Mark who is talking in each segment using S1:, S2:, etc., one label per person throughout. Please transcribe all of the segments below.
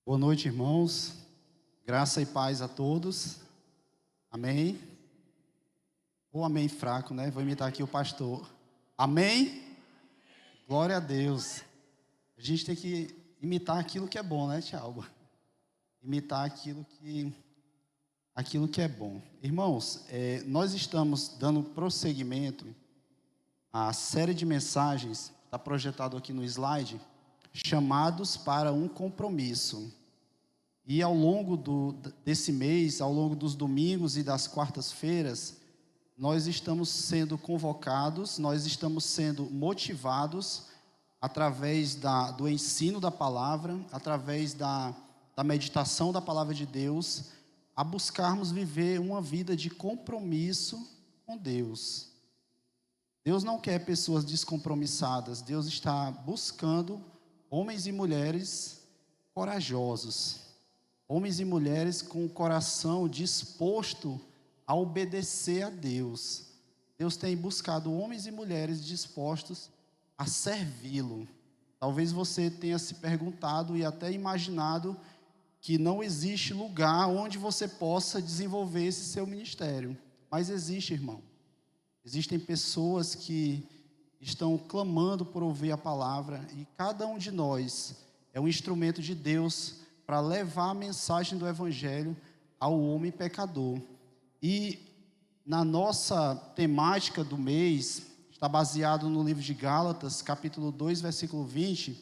S1: Boa noite, irmãos. Graça e paz a todos. Amém. Ou amém fraco, né? Vou imitar aqui o pastor. Amém? Glória a Deus. A gente tem que imitar aquilo que é bom, né, Thiago? Imitar aquilo que é bom. Irmãos, nós estamos dando prosseguimento à série de mensagens, está projetado aqui no slide, chamados para um compromisso. E ao longo desse mês, ao longo dos domingos e das quartas-feiras, nós estamos sendo convocados, nós estamos sendo motivados através do ensino da palavra, através da meditação da palavra de Deus, a buscarmos viver uma vida de compromisso com Deus. Deus não quer pessoas descompromissadas, Deus está buscando homens e mulheres corajosos, homens e mulheres com o coração disposto a obedecer a Deus. Deus tem buscado homens e mulheres dispostos a servi-lo. Talvez você tenha se perguntado e até imaginado que não existe lugar onde você possa desenvolver esse seu ministério. Mas existe, irmão. Existem pessoas que estão clamando por ouvir a palavra e cada um de nós é um instrumento de Deus para levar a mensagem do Evangelho ao homem pecador. E na nossa temática do mês, está baseado no livro de Gálatas, capítulo 2, versículo 20,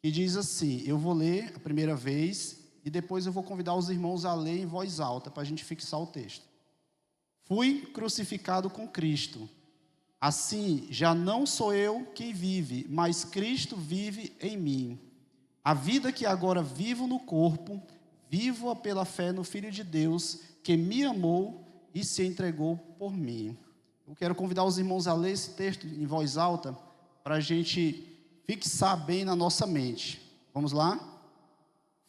S1: que diz assim, eu vou ler a primeira vez e depois eu vou convidar os irmãos a ler em voz alta, para a gente fixar o texto. Fui crucificado com Cristo. Assim, já não sou eu quem vive, mas Cristo vive em mim. A vida que agora vivo no corpo, vivo-a pela fé no Filho de Deus, que me amou e se entregou por mim. Eu quero convidar os irmãos a ler esse texto em voz alta, para a gente fixar bem na nossa mente. Vamos lá?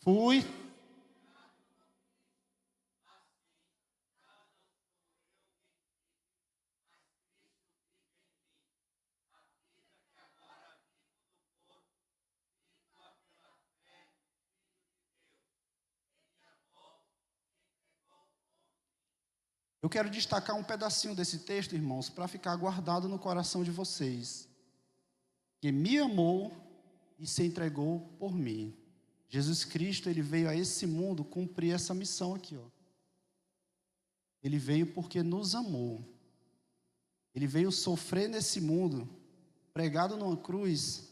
S1: Fui. Eu quero destacar um pedacinho desse texto, irmãos, para ficar guardado no coração de vocês. Que me amou e se entregou por mim. Jesus Cristo, ele veio a esse mundo cumprir essa missão aqui, ó. Ele veio porque nos amou. Ele veio sofrer nesse mundo, pregado numa cruz,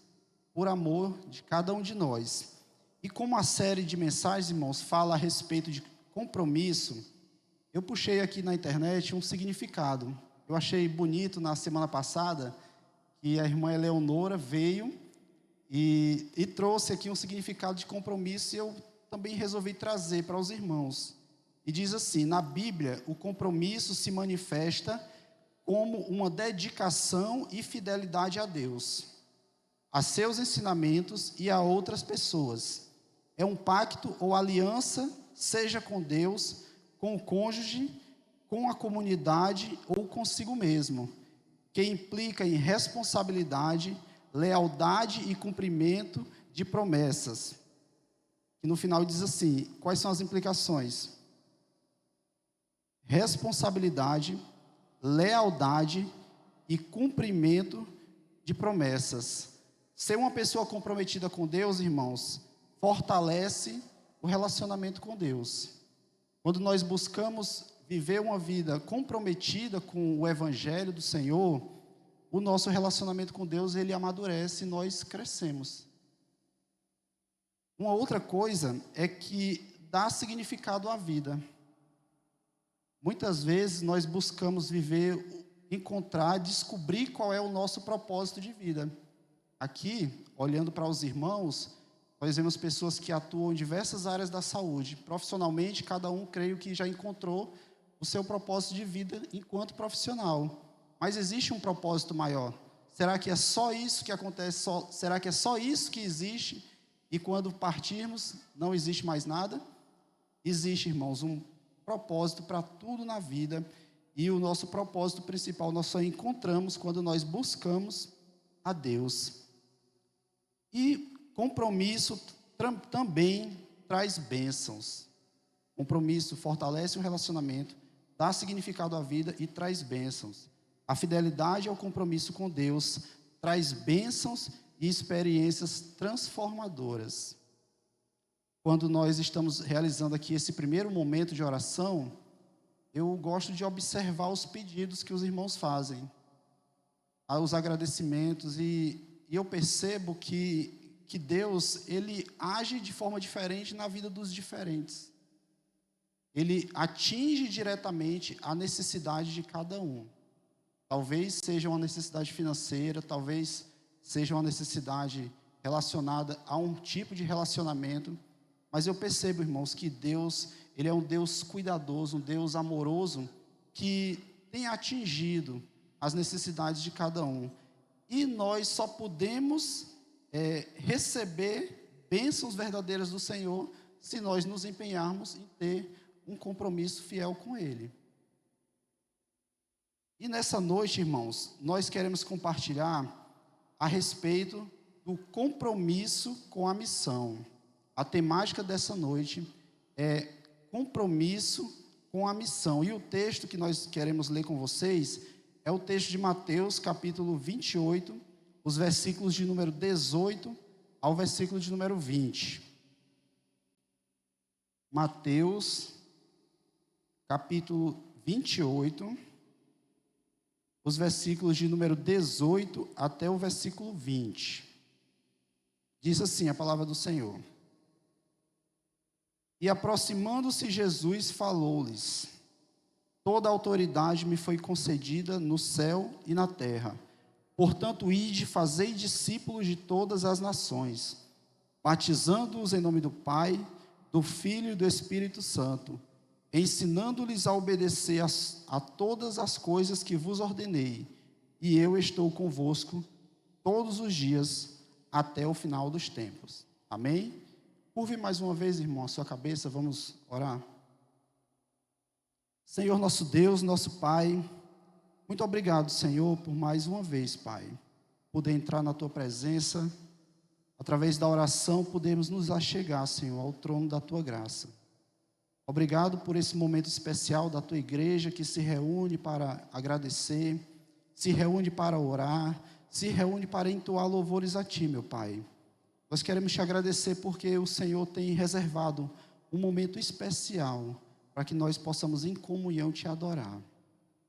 S1: por amor de cada um de nós. E como a série de mensagens, irmãos, fala a respeito de compromisso, eu puxei aqui na internet um significado. Eu achei bonito na semana passada que a irmã Eleonora veio e trouxe aqui um significado de compromisso e eu também resolvi trazer para os irmãos. E diz assim, na Bíblia, o compromisso se manifesta como uma dedicação e fidelidade a Deus, a seus ensinamentos e a outras pessoas. É um pacto ou aliança, seja com Deus, com o cônjuge, com a comunidade ou consigo mesmo, que implica em responsabilidade, lealdade e cumprimento de promessas. E no final diz assim, quais são as implicações? Responsabilidade, lealdade e cumprimento de promessas. Ser uma pessoa comprometida com Deus, irmãos, fortalece o relacionamento com Deus. Quando nós buscamos viver uma vida comprometida com o Evangelho do Senhor, o nosso relacionamento com Deus, ele amadurece e nós crescemos. Uma outra coisa é que dá significado à vida. Muitas vezes nós buscamos viver, encontrar, descobrir qual é o nosso propósito de vida. Aqui, olhando para os irmãos, nós vemos pessoas que atuam em diversas áreas da saúde. Profissionalmente, cada um, creio que já encontrou o seu propósito de vida enquanto profissional. Mas existe um propósito maior. Será que é só isso que acontece? Será que é só isso que existe? E quando partirmos, não existe mais nada? Existe, irmãos, um propósito para tudo na vida. E o nosso propósito principal nós só encontramos quando nós buscamos a Deus. E compromisso também traz bênçãos. Compromisso fortalece o relacionamento, dá significado à vida e traz bênçãos. A fidelidade ao compromisso com Deus traz bênçãos e experiências transformadoras. Quando nós estamos realizando aqui esse primeiro momento de oração, eu gosto de observar os pedidos que os irmãos fazem, os agradecimentos, e eu percebo que Deus, Ele age de forma diferente na vida dos diferentes. Ele atinge diretamente a necessidade de cada um. Talvez seja uma necessidade financeira, talvez seja uma necessidade relacionada a um tipo de relacionamento, mas eu percebo, irmãos, que Deus, Ele é um Deus cuidadoso, um Deus amoroso, que tem atingido as necessidades de cada um. E nós só podemos receber bênçãos verdadeiras do Senhor se nós nos empenharmos em ter um compromisso fiel com Ele. E nessa noite, irmãos, nós queremos compartilhar a respeito do compromisso com a missão. A temática dessa noite é compromisso com a missão. E o texto que nós queremos ler com vocês é o texto de Mateus, capítulo 28, os versículos de número 18 ao versículo de número 20. Mateus, capítulo 28, os versículos de número 18 até o versículo 20. Diz assim a palavra do Senhor. E aproximando-se Jesus, falou-lhes: toda a autoridade me foi concedida no céu e na terra. Portanto, ide, fazei discípulos de todas as nações, batizando-os em nome do Pai, do Filho e do Espírito Santo, ensinando-lhes a obedecer a todas as coisas que vos ordenei. E eu estou convosco todos os dias até o final dos tempos. Amém? Curve mais uma vez, irmão, a sua cabeça, vamos orar. Senhor, nosso Deus, nosso Pai, muito obrigado, Senhor, por mais uma vez, Pai, poder entrar na Tua presença, através da oração, podemos nos achegar, Senhor, ao trono da Tua graça. Obrigado por esse momento especial da Tua igreja, que se reúne para agradecer, se reúne para orar, se reúne para entoar louvores a Ti, meu Pai. Nós queremos Te agradecer porque o Senhor tem reservado um momento especial para que nós possamos em comunhão Te adorar.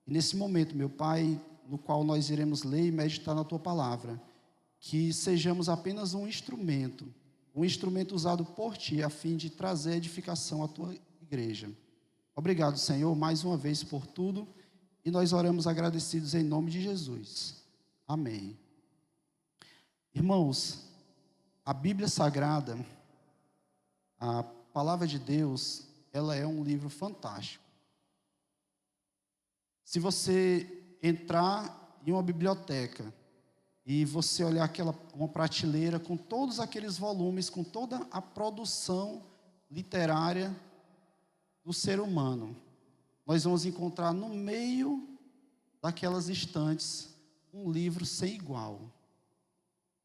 S1: E nesse momento, meu Pai, no qual nós iremos ler e meditar na Tua palavra, que sejamos apenas um instrumento usado por Ti, a fim de trazer edificação à Tua igreja. Obrigado, Senhor, mais uma vez por tudo, e nós oramos agradecidos em nome de Jesus. Amém. Irmãos, a Bíblia Sagrada, a Palavra de Deus, ela é um livro fantástico. Se você entrar em uma biblioteca e você olhar uma prateleira com todos aqueles volumes, com toda a produção literária do ser humano, nós vamos encontrar no meio daquelas estantes um livro sem igual.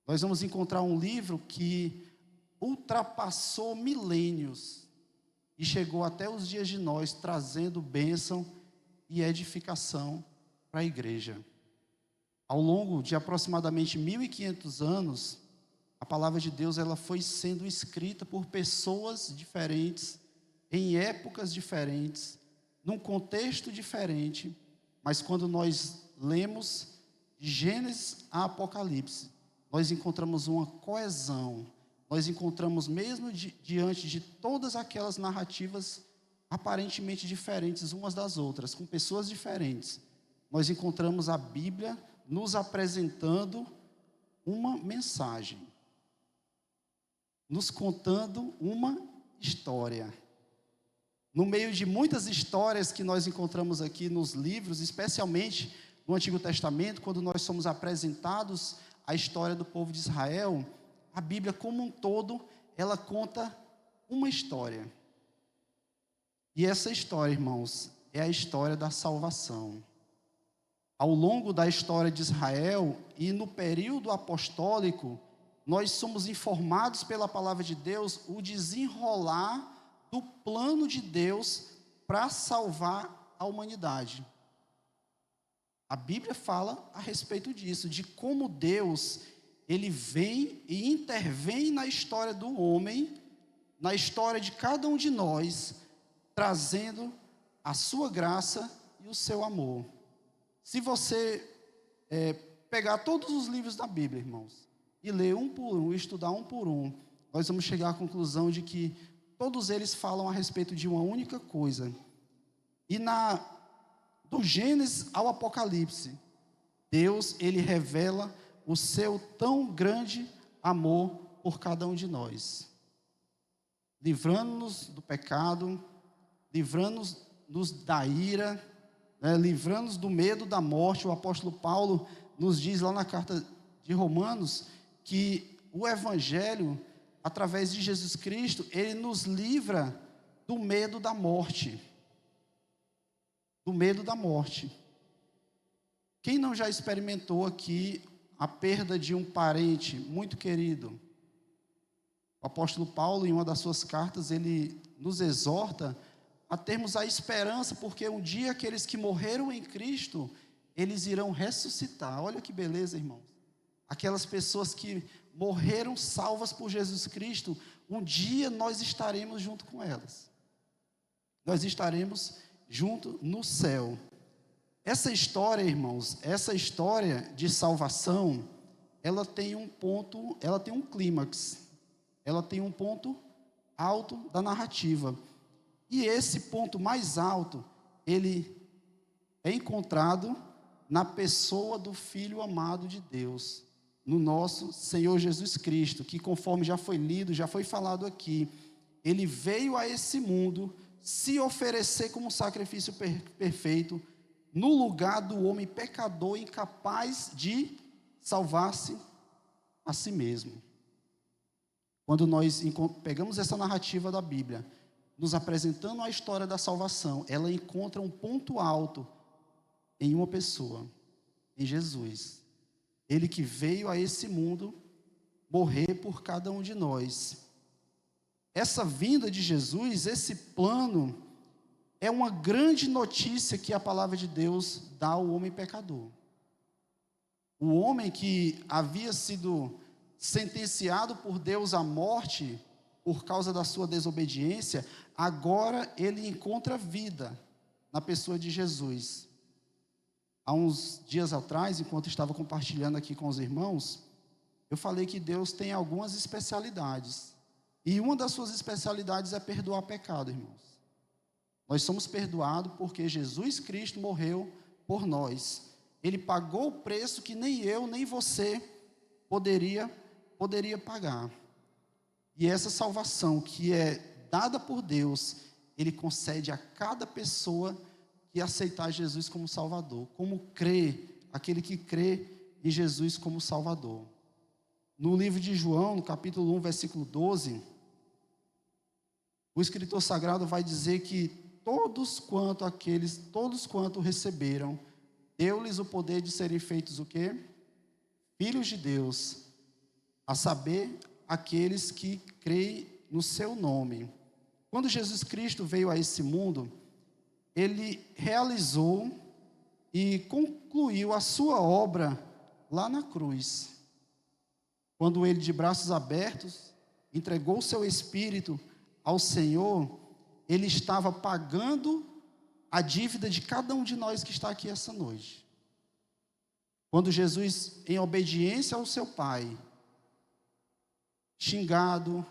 S1: Nós vamos encontrar um livro que ultrapassou milênios e chegou até os dias de nós, trazendo bênção e edificação para a igreja. Ao longo de aproximadamente 1.500 anos, a palavra de Deus ela foi sendo escrita por pessoas diferentes, em épocas diferentes, num contexto diferente, mas quando nós lemos de Gênesis a Apocalipse, nós encontramos uma coesão, nós encontramos mesmo diante de todas aquelas narrativas aparentemente diferentes umas das outras, com pessoas diferentes, nós encontramos a Bíblia nos apresentando uma mensagem, nos contando uma história. No meio de muitas histórias que nós encontramos aqui nos livros, especialmente no Antigo Testamento, quando nós somos apresentados a história do povo de Israel, a Bíblia como um todo, ela conta uma história. E essa história, irmãos, é a história da salvação. Ao longo da história de Israel e no período apostólico, nós somos informados pela palavra de Deus o desenrolar do plano de Deus para salvar a humanidade. A Bíblia fala a respeito disso, de como Deus, ele vem e intervém na história do homem, na história de cada um de nós, trazendo a sua graça e o seu amor. Se você pegar todos os livros da Bíblia, irmãos, e ler um por um, estudar um por um, nós vamos chegar à conclusão de que todos eles falam a respeito de uma única coisa. E do Gênesis ao Apocalipse, Deus, ele revela o seu tão grande amor por cada um de nós, livrando-nos do pecado, livrando-nos da ira, livrando-nos do medo da morte. O apóstolo Paulo nos diz lá na carta de Romanos que o Evangelho, através de Jesus Cristo, ele nos livra do medo da morte. Do medo da morte. Quem não já experimentou aqui a perda de um parente muito querido? O apóstolo Paulo, em uma das suas cartas, ele nos exorta a termos a esperança, porque um dia aqueles que morreram em Cristo, eles irão ressuscitar. Olha que beleza, irmãos. Aquelas pessoas que morreram salvas por Jesus Cristo, um dia nós estaremos junto com elas. Nós estaremos junto no céu. Essa história, irmãos, essa história de salvação, ela tem um ponto, ela tem um clímax, ela tem um ponto alto da narrativa. E esse ponto mais alto, ele é encontrado na pessoa do Filho amado de Deus, no nosso Senhor Jesus Cristo, que, conforme já foi lido, já foi falado aqui, ele veio a esse mundo se oferecer como um sacrifício perfeito, no lugar do homem pecador, incapaz de salvar-se a si mesmo. Quando nós pegamos essa narrativa da Bíblia, nos apresentando a história da salvação, ela encontra um ponto alto em uma pessoa, em Jesus. Ele que veio a esse mundo morrer por cada um de nós. Essa vinda de Jesus, esse plano, é uma grande notícia que a palavra de Deus dá ao homem pecador. O homem que havia sido sentenciado por Deus à morte por causa da sua desobediência, agora ele encontra vida na pessoa de Jesus. Há uns dias atrás, enquanto estava compartilhando aqui com os irmãos, eu falei que Deus tem algumas especialidades. E uma das suas especialidades é perdoar pecado, irmãos. Nós somos perdoados porque Jesus Cristo morreu por nós. Ele pagou o preço que nem eu, nem você poderia pagar. E essa salvação que é dada por Deus, Ele concede a cada pessoa que aceitar Jesus como Salvador, como crê, aquele que crê em Jesus como Salvador. No livro de João, no capítulo 1, versículo 12, o escritor sagrado vai dizer que todos quanto receberam, deu-lhes o poder de serem feitos o quê? Filhos de Deus, a saber, aqueles que creem no seu nome. Quando Jesus Cristo veio a esse mundo, ele realizou e concluiu a sua obra lá na cruz. Quando ele, de braços abertos, entregou o seu espírito ao Senhor, ele estava pagando a dívida de cada um de nós que está aqui essa noite. Quando Jesus, em obediência ao seu Pai, xingado,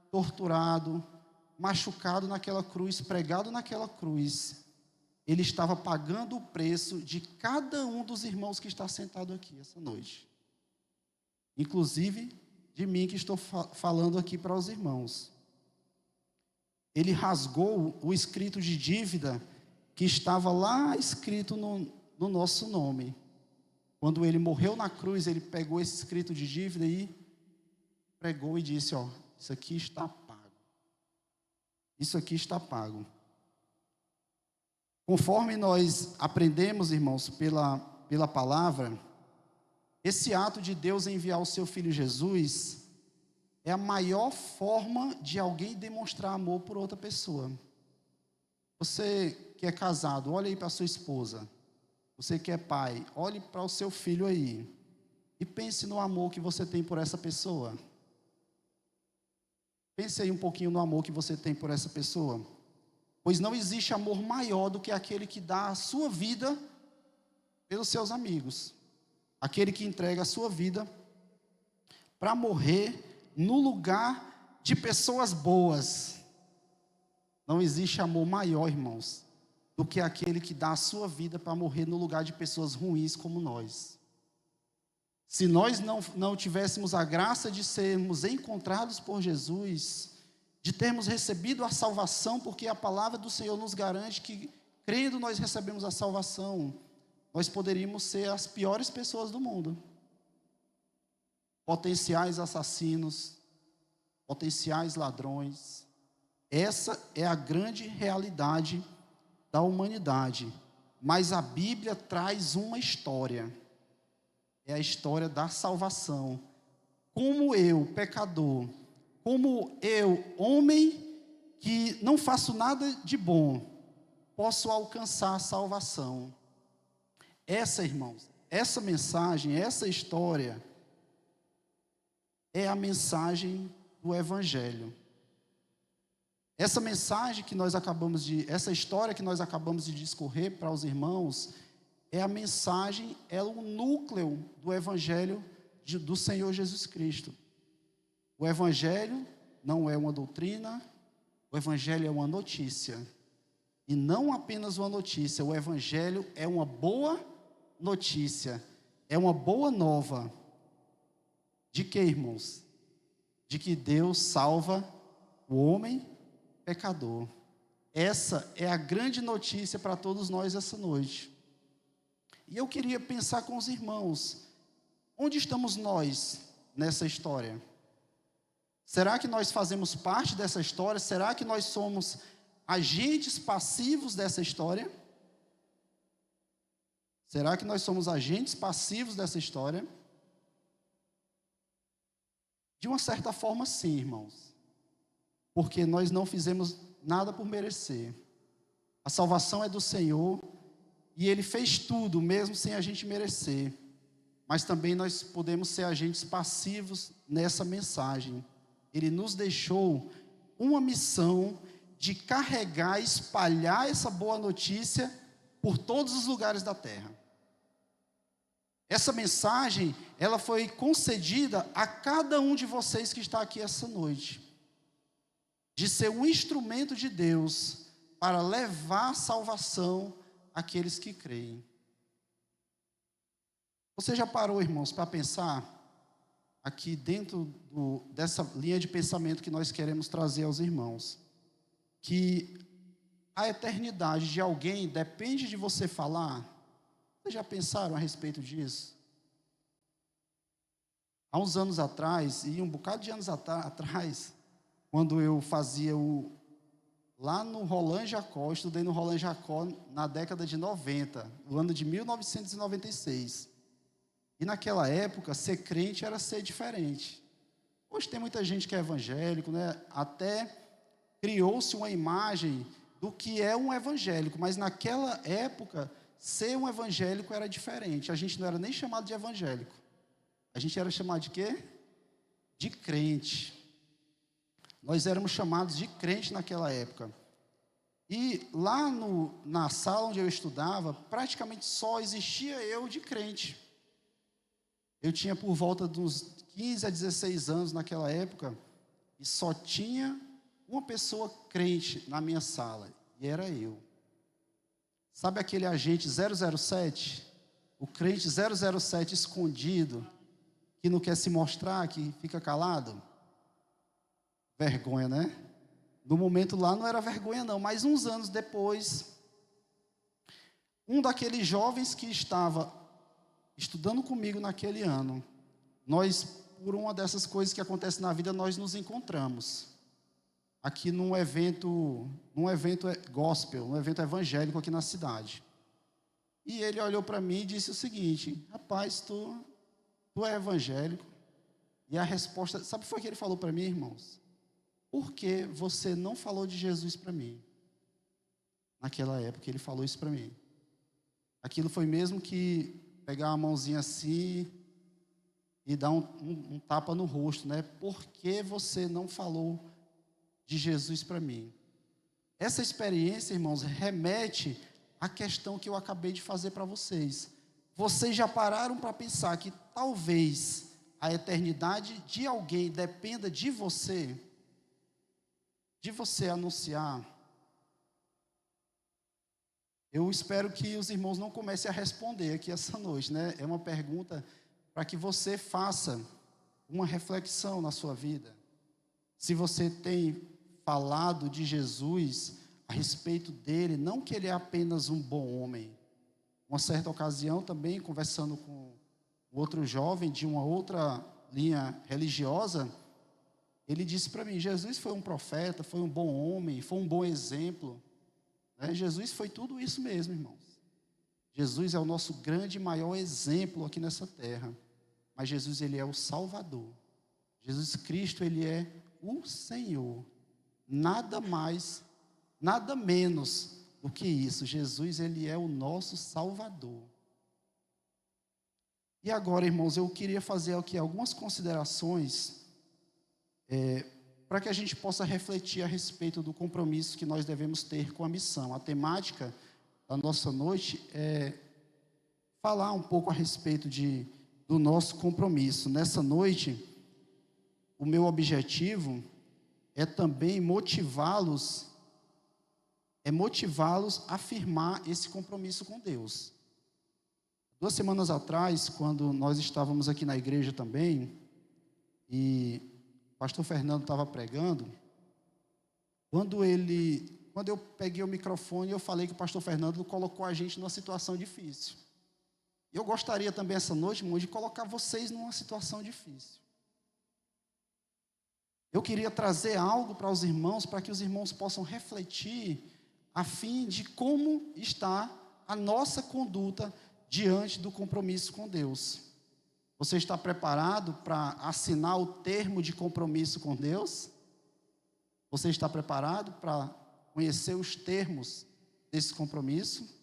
S1: torturado, machucado naquela cruz, pregado naquela cruz, ele estava pagando o preço de cada um dos irmãos que está sentado aqui essa noite. Inclusive de mim que estou falando aqui para os irmãos. Ele rasgou o escrito de dívida que estava lá escrito no nosso nome. Quando ele morreu na cruz, ele pegou esse escrito de dívida e pregou e disse, isso aqui está pago. Isso aqui está pago. Conforme nós aprendemos, irmãos, pela palavra, esse ato de Deus enviar o seu Filho Jesus é a maior forma de alguém demonstrar amor por outra pessoa. Você que é casado, olhe aí para sua esposa. Você que é pai, olhe para o seu filho aí. E pense no amor que você tem por essa pessoa. Pense aí um pouquinho no amor que você tem por essa pessoa. Pois não existe amor maior do que aquele que dá a sua vida pelos seus amigos. Aquele que entrega a sua vida para morrer no lugar de pessoas boas. Não existe amor maior, irmãos, do que aquele que dá a sua vida para morrer no lugar de pessoas ruins como nós. Se nós não tivéssemos a graça de sermos encontrados por Jesus, de termos recebido a salvação, porque a palavra do Senhor nos garante que, crendo, nós recebemos a salvação, nós poderíamos ser as piores pessoas do mundo. Potenciais assassinos, potenciais ladrões. Essa é a grande realidade da humanidade. Mas a Bíblia traz uma história. É a história da salvação. Como eu, pecador, como eu, homem, que não faço nada de bom, posso alcançar a salvação. Essa, irmãos, essa mensagem, essa história, é a mensagem do Evangelho. Essa mensagem que nós essa história que nós acabamos de discorrer para os irmãos, é a mensagem, é o núcleo do Evangelho do Senhor Jesus Cristo. O Evangelho não é uma doutrina, o Evangelho é uma notícia. E não apenas uma notícia, o Evangelho é uma boa notícia, é uma boa nova. De que, irmãos? De que Deus salva o homem pecador. Essa é a grande notícia para todos nós essa noite. E eu queria pensar com os irmãos, onde estamos nós nessa história? Será que nós fazemos parte dessa história? Será que nós somos agentes passivos dessa história? Será que nós somos agentes passivos dessa história? De uma certa forma, sim, irmãos. Porque nós não fizemos nada por merecer. A salvação é do Senhor e Ele fez tudo, mesmo sem a gente merecer. Mas também nós podemos ser agentes passivos nessa mensagem. Ele nos deixou uma missão de carregar, espalhar essa boa notícia por todos os lugares da terra. Essa mensagem, ela foi concedida a cada um de vocês que está aqui essa noite. De ser um instrumento de Deus para levar salvação àqueles que creem. Você já parou, irmãos, para pensar aqui dentro dessa linha de pensamento que nós queremos trazer aos irmãos? Que a eternidade de alguém depende de você falar? Vocês já pensaram a respeito disso? Há uns anos atrás, e um bocado de anos atrás, quando eu fazia lá no Roland Jacó, estudei no Roland Jacó na década de 90, no ano de 1996. E naquela época, ser crente era ser diferente. Hoje tem muita gente que é evangélico, né? Até criou-se uma imagem do que é um evangélico, mas naquela época, ser um evangélico era diferente. A gente não era nem chamado de evangélico. A gente era chamado de quê? De crente. Nós éramos chamados de crente naquela época. E lá na sala onde eu estudava, praticamente só existia eu de crente. Eu tinha por volta de uns 15 a 16 anos naquela época, e só tinha uma pessoa crente na minha sala, e era eu. Sabe aquele agente 007? O crente 007 escondido, que não quer se mostrar, que fica calado? Vergonha, né? No momento lá não era vergonha não, mas uns anos depois, um daqueles jovens que estava estudando comigo naquele ano, nós, por uma dessas coisas que acontecem na vida, nós nos encontramos aqui num evento gospel, num evento evangélico aqui na cidade. E ele olhou para mim e disse o seguinte: rapaz, tu é evangélico? E a resposta, sabe o que foi que ele falou para mim, irmãos? Por que você não falou de Jesus para mim? Naquela época ele falou isso para mim. Aquilo foi mesmo que pegar uma mãozinha assim e dar um tapa no rosto, né? Por que você não falou de Jesus para mim? Essa experiência, irmãos, remete à questão que eu acabei de fazer para vocês. Vocês já pararam para pensar que talvez a eternidade de alguém dependa de você anunciar? Eu espero que os irmãos não comecem a responder aqui essa noite, né? É uma pergunta para que você faça uma reflexão na sua vida. Se você tem falado de Jesus a respeito dele, não que ele é apenas um bom homem. Uma certa ocasião também, conversando com outro jovem de uma outra linha religiosa, ele disse para mim, Jesus foi um profeta, foi um bom homem, foi um bom exemplo. Jesus foi tudo isso mesmo, irmãos. Jesus é o nosso grande e maior exemplo aqui nessa terra. Mas Jesus, ele é o Salvador. Jesus Cristo, ele é o Senhor. Nada mais, nada menos do que isso. Jesus, ele é o nosso Salvador. E agora, irmãos, eu queria fazer aqui algumas considerações para que a gente possa refletir a respeito do compromisso que nós devemos ter com a missão. A temática da nossa noite é falar um pouco a respeito do nosso compromisso. Nessa noite, o meu objetivo é também motivá-los a firmar esse compromisso com Deus. 2 semanas atrás, quando nós estávamos aqui na igreja também, e o pastor Fernando estava pregando, quando eu peguei o microfone, eu falei que o pastor Fernando colocou a gente numa situação difícil. Eu gostaria também essa noite, irmão, de colocar vocês numa situação difícil. Eu queria trazer algo para os irmãos, para que os irmãos possam refletir a fim de como está a nossa conduta diante do compromisso com Deus. Você está preparado para assinar o termo de compromisso com Deus? Você está preparado para conhecer os termos desse compromisso?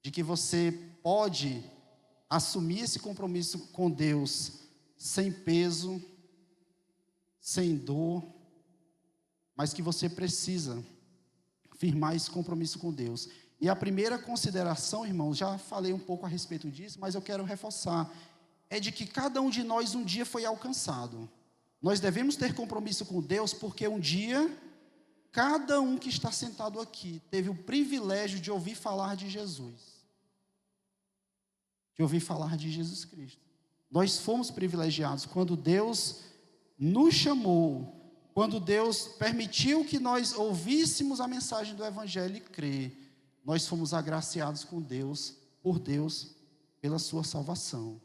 S1: De que você pode assumir esse compromisso com Deus sem peso, sem dor, mas que você precisa firmar esse compromisso com Deus. E a primeira consideração, irmãos, já falei um pouco a respeito disso, mas eu quero reforçar, é de que cada um de nós um dia foi alcançado. Nós devemos ter compromisso com Deus, porque um dia, cada um que está sentado aqui teve o privilégio de ouvir falar de Jesus. De ouvir falar de Jesus Cristo. Nós fomos privilegiados quando Deus nos chamou, quando Deus permitiu que nós ouvíssemos a mensagem do Evangelho e crer, nós fomos agraciados com Deus, por Deus, pela sua salvação.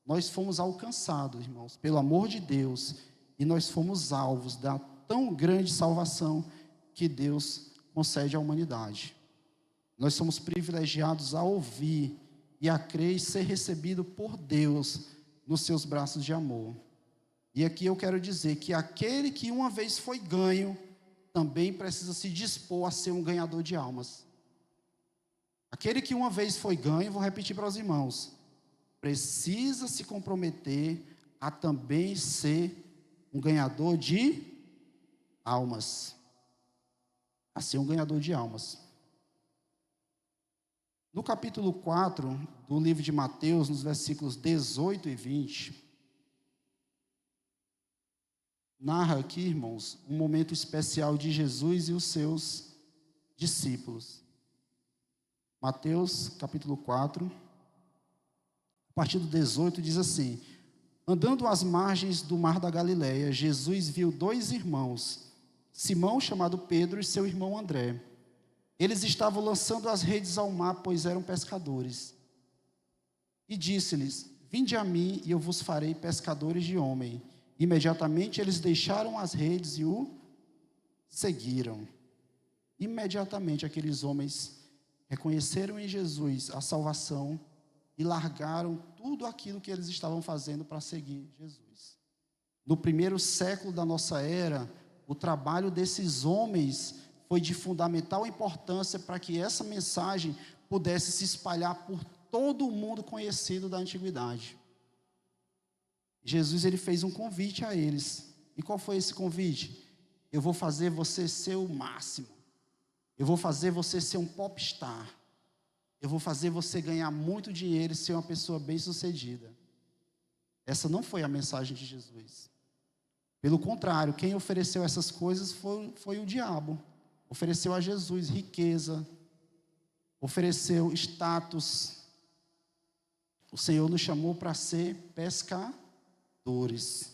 S1: Nós fomos alcançados, irmãos, pelo amor de Deus, e nós fomos alvos da tão grande salvação que Deus concede à humanidade. Nós somos privilegiados a ouvir e a crer e ser recebido por Deus nos seus braços de amor. E aqui eu quero dizer que aquele que uma vez foi ganho, também precisa se dispor a ser um ganhador de almas. Aquele que uma vez foi ganho, vou repetir para os irmãos, precisa se comprometer a também ser um ganhador de almas. A ser um ganhador de almas. No capítulo 4 do livro de Mateus, nos versículos 18 e 20, narra aqui, irmãos, um momento especial de Jesus e os seus discípulos. Mateus, capítulo 4, a partir do 18, diz assim: andando às margens do mar da Galileia, Jesus viu 2 irmãos, Simão, chamado Pedro, e seu irmão André. Eles estavam lançando as redes ao mar, pois eram pescadores. E disse-lhes: vinde a mim, e eu vos farei pescadores de homem. Imediatamente eles deixaram as redes e o seguiram. Imediatamente aqueles homens reconheceram em Jesus a salvação e largaram tudo aquilo que eles estavam fazendo para seguir Jesus. no primeiro século da nossa era, o trabalho desses homens foi de fundamental importância para que essa mensagem pudesse se espalhar por todo o mundo conhecido da antiguidade. Jesus, ele fez um convite a eles. E qual foi esse convite? Eu vou fazer você ser o máximo. Eu vou fazer você ser um popstar. Eu vou fazer você ganhar muito dinheiro e ser uma pessoa bem-sucedida. Essa não foi a mensagem de Jesus. Pelo contrário, quem ofereceu essas coisas foi o diabo. Ofereceu a Jesus riqueza, ofereceu status. O Senhor nos chamou para ser pescadores.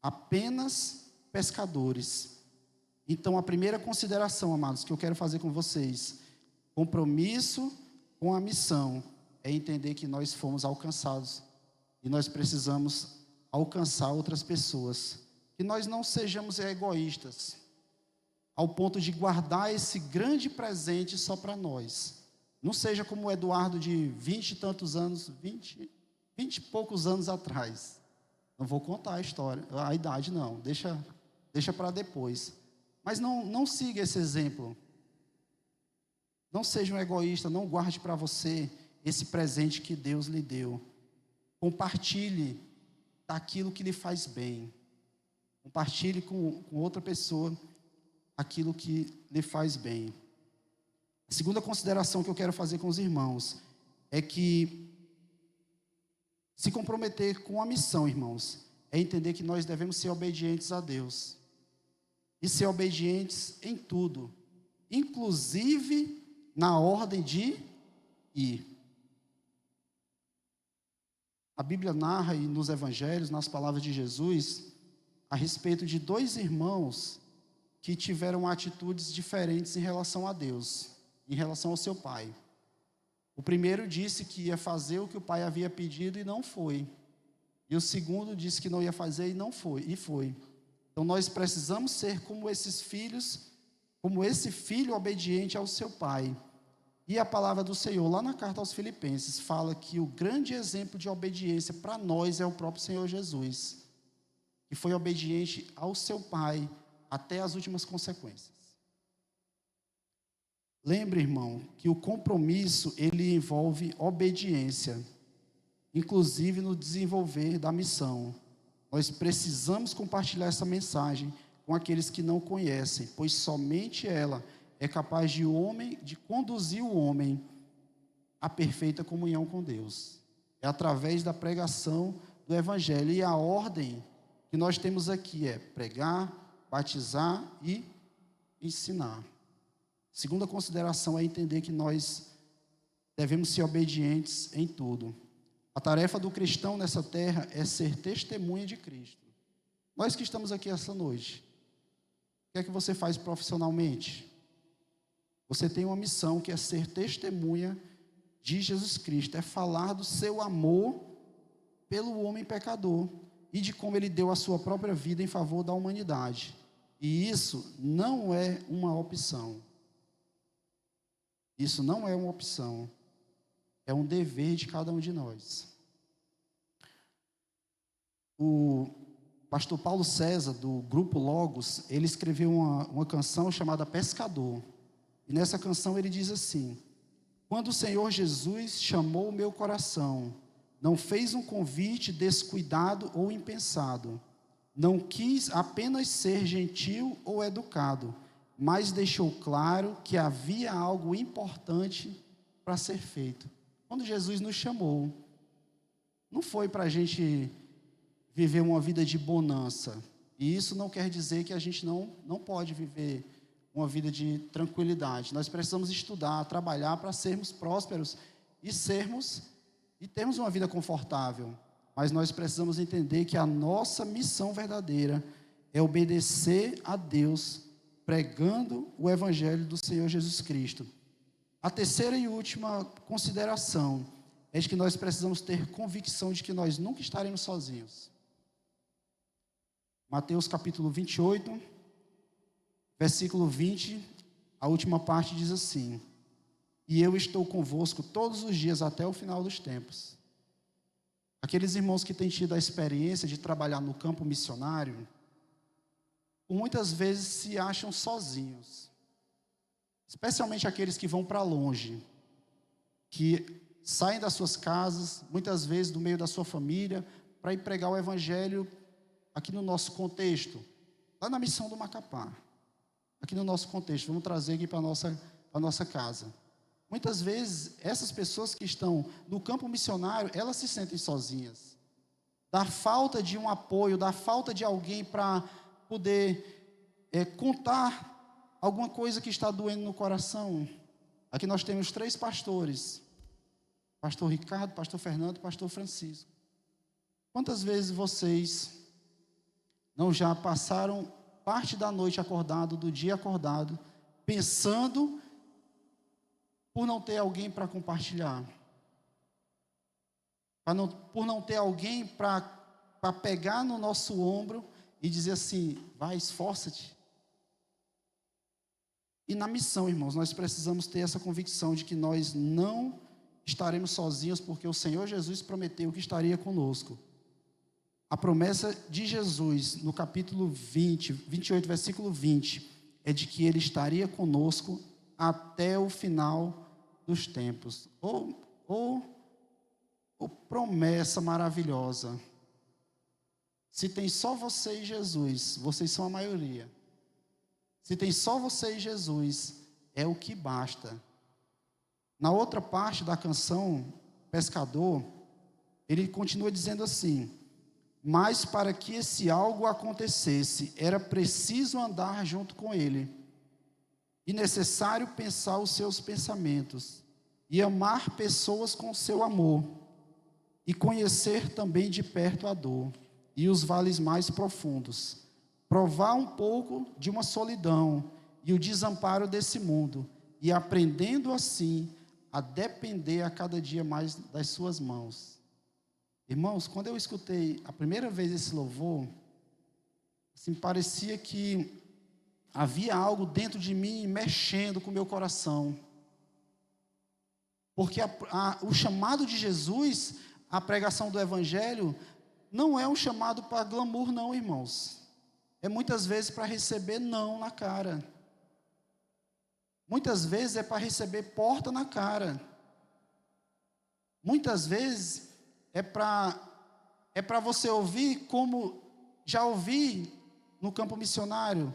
S1: Apenas pescadores. Então, a primeira consideração, amados, que eu quero fazer com vocês, compromisso com a missão, é entender que nós fomos alcançados e nós precisamos alcançar outras pessoas. Que nós não sejamos egoístas, ao ponto de guardar esse grande presente só para nós. Não seja como o Eduardo de 20 e tantos anos, 20 e poucos anos atrás. Não vou contar a história, a idade não, deixa para depois. Mas não siga esse exemplo. Não seja um egoísta, não guarde para você esse presente que Deus lhe deu. Compartilhe daquilo que lhe faz bem. Compartilhe com outra pessoa aquilo que lhe faz bem. A segunda consideração que eu quero fazer com os irmãos é que se comprometer com a missão, irmãos, é entender que nós devemos ser obedientes a Deus. E ser obedientes em tudo, inclusive na ordem de ir. A Bíblia narra, e nos evangelhos, nas palavras de Jesus, a respeito de dois irmãos que tiveram atitudes diferentes em relação a Deus, em relação ao seu pai. O primeiro disse que ia fazer o que o pai havia pedido e não foi. E o segundo disse que não ia fazer e não foi, e foi. Então nós precisamos ser como esses filhos, como esse filho obediente ao seu pai. E a palavra do Senhor, lá na carta aos Filipenses, fala que o grande exemplo de obediência para nós é o próprio Senhor Jesus, que foi obediente ao seu pai até as últimas consequências. Lembre, irmão, que o compromisso, ele envolve obediência, inclusive no desenvolver da missão. Nós precisamos compartilhar essa mensagem com aqueles que não conhecem, pois somente ela é capaz de conduzir o homem à perfeita comunhão com Deus. É através da pregação do Evangelho. E a ordem que nós temos aqui é pregar, batizar e ensinar. Segunda consideração é entender que nós devemos ser obedientes em tudo. A tarefa do cristão nessa terra é ser testemunha de Cristo. Nós que estamos aqui essa noite, o que é que você faz profissionalmente? Você tem uma missão que é ser testemunha de Jesus Cristo, é falar do seu amor pelo homem pecador e de como ele deu a sua própria vida em favor da humanidade. E isso não é uma opção. Isso não é uma opção. É um dever de cada um de nós. O pastor Paulo César, do grupo Logos, ele escreveu uma canção chamada Pescador. E nessa canção ele diz assim: quando o Senhor Jesus chamou o meu coração, não fez um convite descuidado ou impensado. Não quis apenas ser gentil ou educado, mas deixou claro que havia algo importante para ser feito. Quando Jesus nos chamou, não foi para a gente viver uma vida de bonança. E isso não quer dizer que a gente não pode viver uma vida de tranquilidade. Nós precisamos estudar, trabalhar para sermos prósperos e termos uma vida confortável. Mas nós precisamos entender que a nossa missão verdadeira é obedecer a Deus, pregando o Evangelho do Senhor Jesus Cristo. A terceira e última consideração é de que nós precisamos ter convicção de que nós nunca estaremos sozinhos. Mateus capítulo 28, versículo 20, a última parte diz assim: e eu estou convosco todos os dias até o final dos tempos. Aqueles irmãos que têm tido a experiência de trabalhar no campo missionário, por muitas vezes se acham sozinhos. Especialmente aqueles que vão para longe, que saem das suas casas, muitas vezes do meio da sua família, para ir pregar o evangelho aqui no nosso contexto, lá na missão do Macapá. Aqui no nosso contexto, vamos trazer aqui para a nossa casa. Muitas vezes, essas pessoas que estão no campo missionário, elas se sentem sozinhas. Da falta de um apoio, da falta de alguém para poder contar alguma coisa que está doendo no coração. Aqui nós temos 3 pastores. Pastor Ricardo, pastor Fernando e pastor Francisco. Quantas vezes vocês não já passaram parte da noite acordado, do dia acordado, pensando por não ter alguém para compartilhar, por não ter alguém para pegar no nosso ombro e dizer assim, vai, esforça-te. E na missão, irmãos, nós precisamos ter essa convicção de que nós não estaremos sozinhos, porque o Senhor Jesus prometeu que estaria conosco. A promessa de Jesus, no capítulo 28, versículo 20, é de que Ele estaria conosco até o final dos tempos. Ou promessa maravilhosa. Se tem só você e Jesus, vocês são a maioria. Se tem só você e Jesus, é o que basta. Na outra parte da canção, Pescador, ele continua dizendo assim: mas para que esse algo acontecesse, era preciso andar junto com ele, e necessário pensar os seus pensamentos, e amar pessoas com seu amor, e conhecer também de perto a dor, e os vales mais profundos, provar um pouco de uma solidão, e o desamparo desse mundo, e aprendendo assim, a depender a cada dia mais das suas mãos. Irmãos, quando eu escutei a primeira vez esse louvor, assim, parecia que havia algo dentro de mim mexendo com o meu coração. Porque o chamado de Jesus, a pregação do Evangelho, não é um chamado para glamour não, irmãos. É muitas vezes para receber não na cara. Muitas vezes é para receber porta na cara. Muitas vezes é para você ouvir como já ouvi no campo missionário.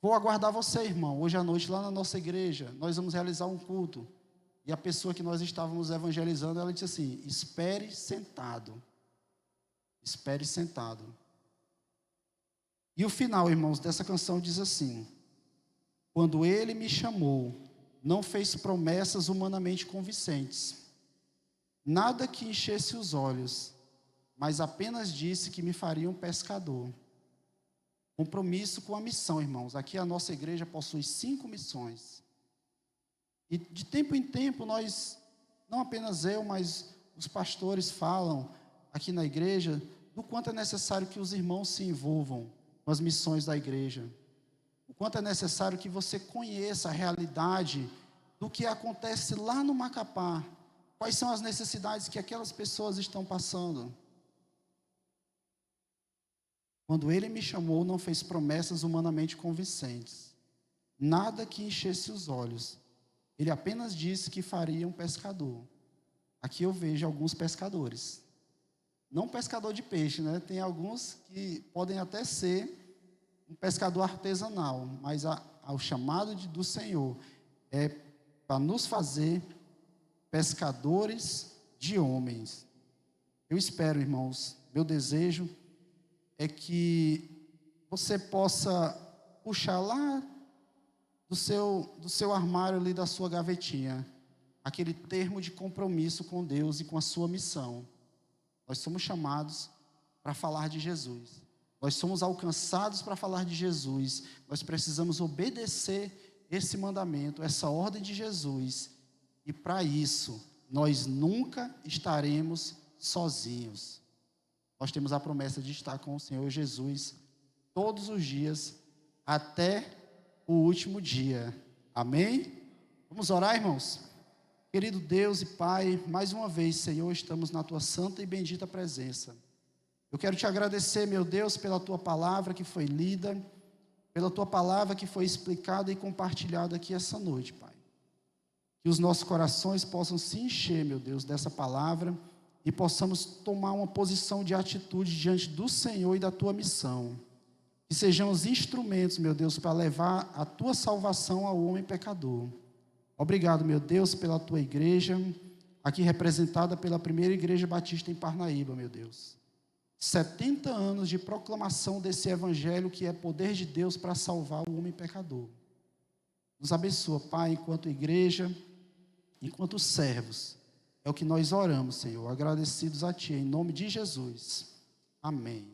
S1: Vou aguardar você, irmão, hoje à noite lá na nossa igreja, nós vamos realizar um culto. E a pessoa que nós estávamos evangelizando, ela disse assim, espere sentado. Espere sentado. E o final, irmãos, dessa canção diz assim: quando ele me chamou, não fez promessas humanamente convincentes, nada que enchesse os olhos, mas apenas disse que me faria um pescador. Compromisso com a missão, irmãos. Aqui a nossa igreja possui 5 missões. E de tempo em tempo nós, não apenas eu, mas os pastores falam aqui na igreja do quanto é necessário que os irmãos se envolvam com as missões da igreja. O quanto é necessário que você conheça a realidade do que acontece lá no Macapá. Quais são as necessidades que aquelas pessoas estão passando. Quando ele me chamou, não fez promessas humanamente convincentes, nada que enchesse os olhos. Ele apenas disse que faria um pescador. Aqui eu vejo alguns pescadores. Não pescador de peixe, né? Tem alguns que podem até ser um pescador artesanal, mas o chamado do Senhor é para nos fazer pescadores de homens. Eu espero, irmãos, meu desejo é que você possa puxar lá do seu armário ali, da sua gavetinha, aquele termo de compromisso com Deus e com a sua missão. Nós somos chamados para falar de Jesus. Nós somos alcançados para falar de Jesus. Nós precisamos obedecer esse mandamento, essa ordem de Jesus. E para isso, nós nunca estaremos sozinhos. Nós temos a promessa de estar com o Senhor Jesus todos os dias, até o último dia. Amém? Vamos orar, irmãos? Querido Deus e Pai, mais uma vez, Senhor, estamos na Tua santa e bendita presença. Eu quero Te agradecer, meu Deus, pela Tua palavra que foi lida, pela Tua palavra que foi explicada e compartilhada aqui essa noite, Pai. Que os nossos corações possam se encher, meu Deus, dessa palavra e possamos tomar uma posição de atitude diante do Senhor e da Tua missão. Que sejamos instrumentos, meu Deus, para levar a Tua salvação ao homem pecador. Obrigado, meu Deus, pela Tua igreja, aqui representada pela primeira igreja batista em Parnaíba, meu Deus. 70 anos de proclamação desse evangelho que é poder de Deus para salvar o homem pecador. Nos abençoa, Pai, enquanto igreja, enquanto servos. É o que nós oramos, Senhor, agradecidos a Ti, em nome de Jesus. Amém.